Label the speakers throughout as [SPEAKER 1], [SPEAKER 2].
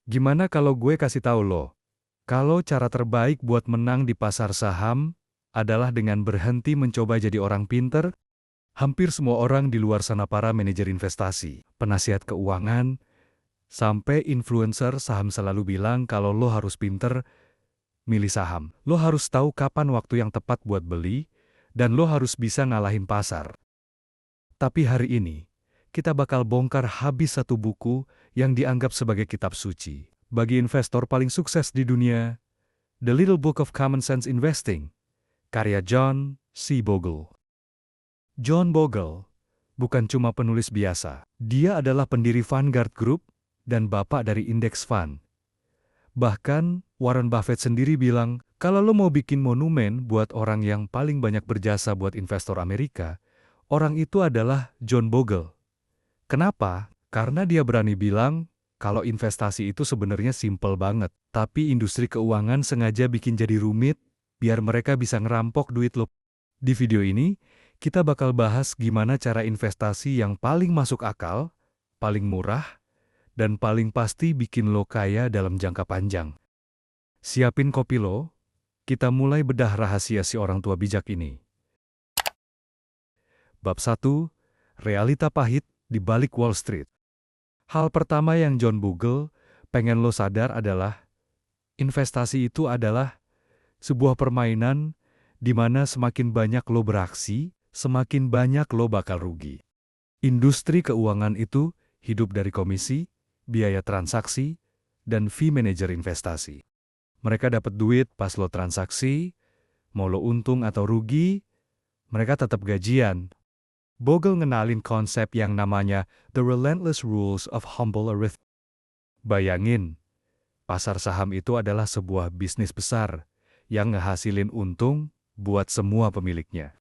[SPEAKER 1] Gimana kalau gue kasih tahu lo? Kalau cara terbaik buat menang di pasar saham adalah dengan berhenti mencoba jadi orang pinter. Hampir semua orang di luar sana, para manajer investasi, penasihat keuangan, sampai influencer saham, selalu bilang kalau lo harus pinter milih saham. Lo harus tahu kapan waktu yang tepat buat beli, dan lo harus bisa ngalahin pasar. Tapi hari ini, kita bakal bongkar habis satu buku yang dianggap sebagai kitab suci bagi investor paling sukses di dunia, The Little Book of Common Sense Investing, karya John C. Bogle. John Bogle bukan cuma penulis biasa, dia adalah pendiri Vanguard Group dan bapak dari Index Fund. Bahkan, Warren Buffett sendiri bilang, kalau lo mau bikin monumen buat orang yang paling banyak berjasa buat investor Amerika, orang itu adalah John Bogle. Kenapa? Karena dia berani bilang, kalau investasi itu sebenarnya simpel banget, tapi industri keuangan sengaja bikin jadi rumit, biar mereka bisa ngerampok duit lo. Di video ini, kita bakal bahas gimana cara investasi yang paling masuk akal, paling murah, dan paling pasti bikin lo kaya dalam jangka panjang. Siapin kopi lo, kita mulai bedah rahasia si orang tua bijak ini. Bab 1, Realita Pahit di Balik Wall Street. Hal pertama yang John Bogle pengen lo sadar adalah, investasi itu adalah sebuah permainan di mana semakin banyak lo beraksi, semakin banyak lo bakal rugi. Industri keuangan itu hidup dari komisi, biaya transaksi, dan fee manajer investasi. Mereka dapat duit pas lo transaksi, mau lo untung atau rugi, mereka tetap gajian. Bogle ngenalin konsep yang namanya The Relentless Rules of Humble Arithmetic. Bayangin, pasar saham itu adalah sebuah bisnis besar yang ngehasilin untung buat semua pemiliknya.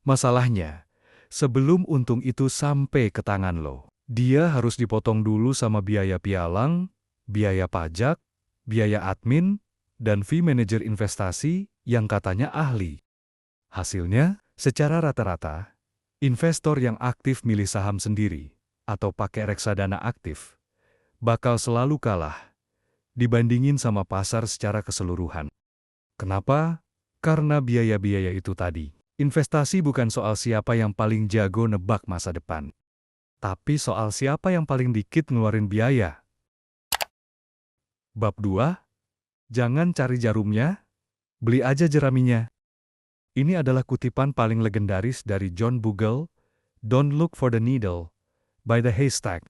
[SPEAKER 1] Masalahnya, sebelum untung itu sampai ke tangan lo, dia harus dipotong dulu sama biaya pialang, biaya pajak, biaya admin, dan fee manajer investasi yang katanya ahli. Hasilnya, secara rata-rata, investor yang aktif milih saham sendiri atau pakai reksadana aktif bakal selalu kalah dibandingin sama pasar secara keseluruhan. Kenapa? Karena biaya-biaya itu tadi. Investasi bukan soal siapa yang paling jago nebak masa depan, tapi soal siapa yang paling dikit ngeluarin biaya. Bab 2, jangan cari jarumnya, beli aja jeraminya. Ini adalah kutipan paling legendaris dari John Bogle, Don't look for the needle by the haystack.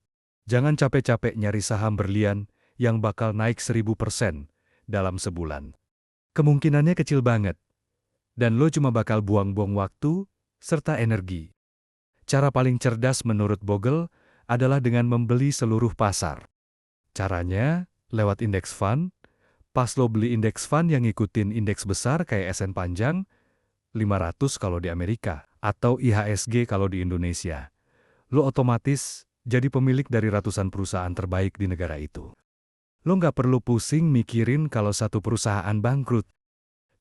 [SPEAKER 1] Jangan capek-capek nyari saham berlian yang bakal naik 1000% dalam sebulan. Kemungkinannya kecil banget, dan lo cuma bakal buang-buang waktu serta energi. Cara paling cerdas menurut Bogle adalah dengan membeli seluruh pasar. Caranya lewat indeks fund. Pas lo beli indeks fund yang ngikutin indeks besar kayak S&P panjang, 500 kalau di Amerika, atau IHSG kalau di Indonesia, lo otomatis jadi pemilik dari ratusan perusahaan terbaik di negara itu. Lo nggak perlu pusing mikirin kalau satu perusahaan bangkrut,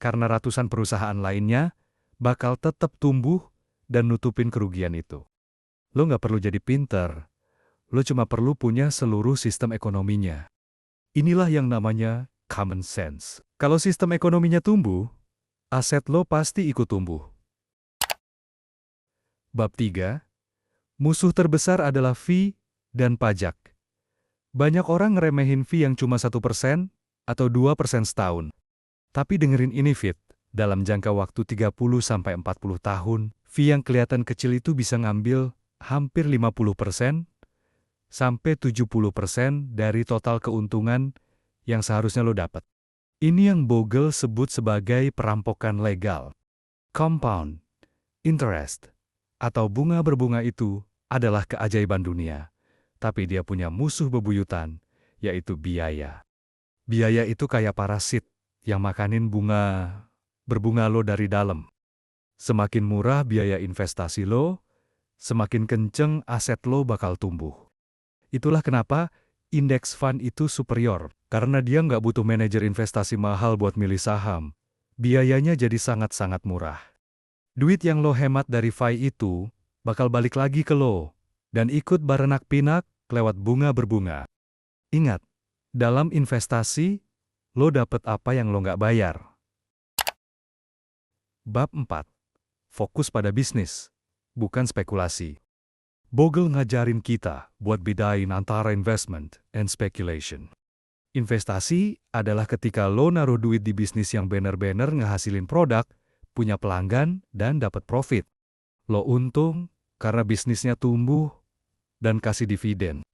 [SPEAKER 1] karena ratusan perusahaan lainnya bakal tetap tumbuh dan nutupin kerugian itu. Lo nggak perlu jadi pinter, lo cuma perlu punya seluruh sistem ekonominya. Inilah yang namanya common sense. Kalau sistem ekonominya tumbuh, aset lo pasti ikut tumbuh. Bab 3, musuh terbesar adalah fee dan pajak. Banyak orang ngeremehin fee yang cuma 1% atau 2% setahun. Tapi dengerin ini Fit, dalam jangka waktu 30-40 tahun, fee yang kelihatan kecil itu bisa ngambil hampir 50% sampai 70% dari total keuntungan yang seharusnya lo dapat. Ini yang Bogle sebut sebagai perampokan legal. Compound interest atau bunga berbunga itu adalah keajaiban dunia, tapi dia punya musuh bebuyutan, yaitu biaya. Biaya itu kayak parasit yang makanin bunga berbunga lo dari dalam. Semakin murah biaya investasi lo, semakin kenceng aset lo bakal tumbuh. Itulah kenapa indeks fund itu superior, karena dia nggak butuh manajer investasi mahal buat milih saham. Biayanya jadi sangat-sangat murah. Duit yang lo hemat dari fee itu bakal balik lagi ke lo, dan ikut beranak pinak lewat bunga berbunga. Ingat, Dalam investasi, lo dapet apa yang lo nggak bayar. Bab 4. Fokus pada bisnis, bukan spekulasi. Bogle ngajarin kita buat bedain antara investment and speculation. Investasi adalah ketika lo naruh duit di bisnis yang bener-bener ngehasilin produk, punya pelanggan, dan dapat profit. Lo untung karena bisnisnya tumbuh dan kasih dividen.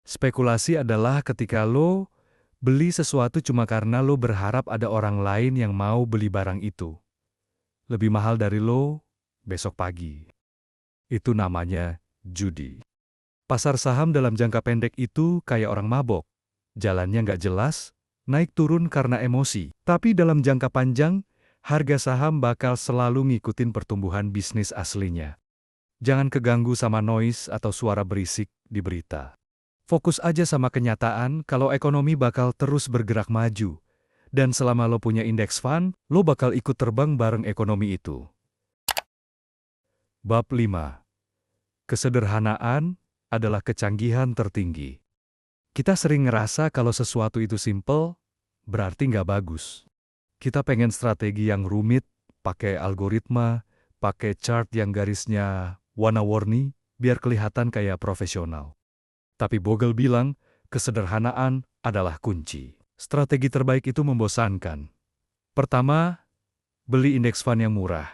[SPEAKER 1] Spekulasi adalah ketika lo beli sesuatu cuma karena lo berharap ada orang lain yang mau beli barang itu. Lebih mahal dari lo besok pagi. Itu namanya judi. Pasar saham dalam jangka pendek itu kayak orang mabok. Jalannya nggak jelas, naik turun karena emosi. Tapi dalam jangka panjang, harga saham bakal selalu ngikutin pertumbuhan bisnis aslinya. Jangan keganggu sama noise atau suara berisik di berita. Fokus aja sama kenyataan kalau ekonomi bakal terus bergerak maju. Dan selama lo punya index fund, lo bakal ikut terbang bareng ekonomi itu. Bab 5. Kesederhanaan adalah kecanggihan tertinggi. Kita sering ngerasa kalau sesuatu itu simple, berarti nggak bagus. Kita pengen strategi yang rumit, pakai algoritma, pakai chart yang garisnya warna-warni, biar kelihatan kayak profesional. Tapi Bogle bilang, kesederhanaan adalah kunci. Strategi terbaik itu membosankan. Pertama, beli indeks fund yang murah.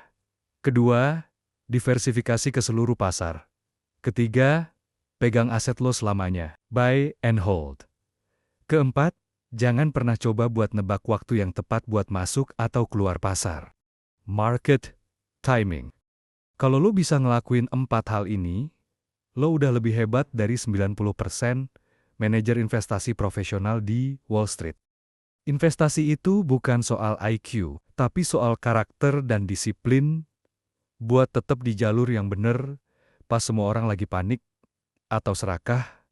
[SPEAKER 1] Kedua, diversifikasi ke seluruh pasar. Ketiga, pegang aset lo selamanya. Buy and hold. Keempat, jangan pernah coba buat nebak waktu yang tepat buat masuk atau keluar pasar. Market timing. Kalau lo bisa ngelakuin 4 hal ini, lo udah lebih hebat dari 90% manajer investasi profesional di Wall Street. Investasi itu bukan soal IQ, tapi soal karakter dan disiplin buat tetap di jalur yang bener pas semua orang lagi panik atau serakah.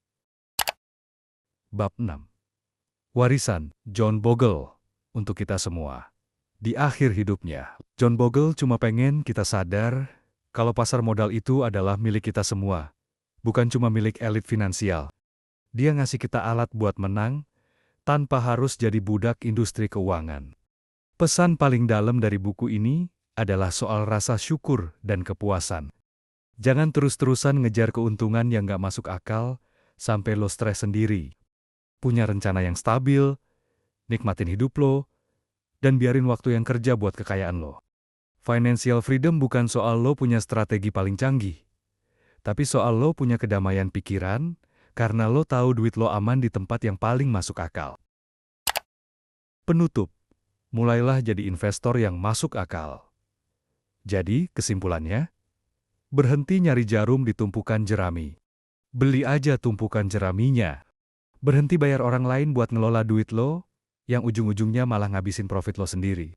[SPEAKER 1] Bab 6. Warisan John Bogle untuk kita semua. Di akhir hidupnya, John Bogle cuma pengen kita sadar kalau pasar modal itu adalah milik kita semua, bukan cuma milik elit finansial. Dia ngasih kita alat buat menang, tanpa harus jadi budak industri keuangan. Pesan paling dalam dari buku ini adalah soal rasa syukur dan kepuasan. Jangan terus-terusan ngejar keuntungan yang nggak masuk akal, sampai lo stres sendiri. Punya rencana yang stabil, nikmatin hidup lo, dan biarin waktu yang kerja buat kekayaan lo. Financial freedom bukan soal lo punya strategi paling canggih, tapi soal lo punya kedamaian pikiran, karena lo tahu duit lo aman di tempat yang paling masuk akal. Penutup, mulailah jadi investor yang masuk akal. Jadi, kesimpulannya, berhenti nyari jarum di tumpukan jerami. Beli aja tumpukan jeraminya. Berhenti bayar orang lain buat ngelola duit lo, yang ujung-ujungnya malah ngabisin profit lo sendiri.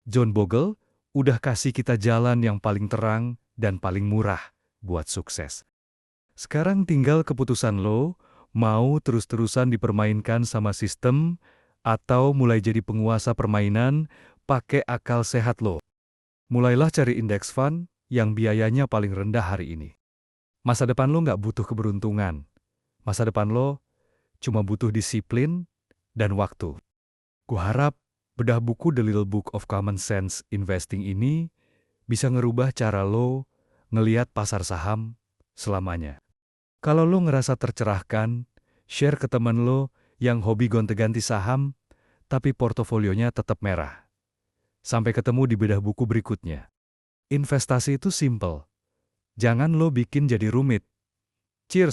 [SPEAKER 1] John Bogle udah kasih kita jalan yang paling terang dan paling murah buat sukses. Sekarang tinggal keputusan lo, mau terus-terusan dipermainkan sama sistem, atau mulai jadi penguasa permainan, pakai akal sehat lo. Mulailah cari indeks fund yang biayanya paling rendah hari ini. Masa depan lo nggak butuh keberuntungan. Masa depan lo cuma butuh disiplin dan waktu. Kuharap bedah buku The Little Book of Common Sense Investing ini bisa ngerubah cara lo ngeliat pasar saham selamanya. Kalau lo ngerasa tercerahkan, share ke teman lo yang hobi gonta-ganti saham, tapi portofolionya tetap merah. Sampai ketemu di bedah buku berikutnya. Investasi itu simple. Jangan lo bikin jadi rumit. Cheers!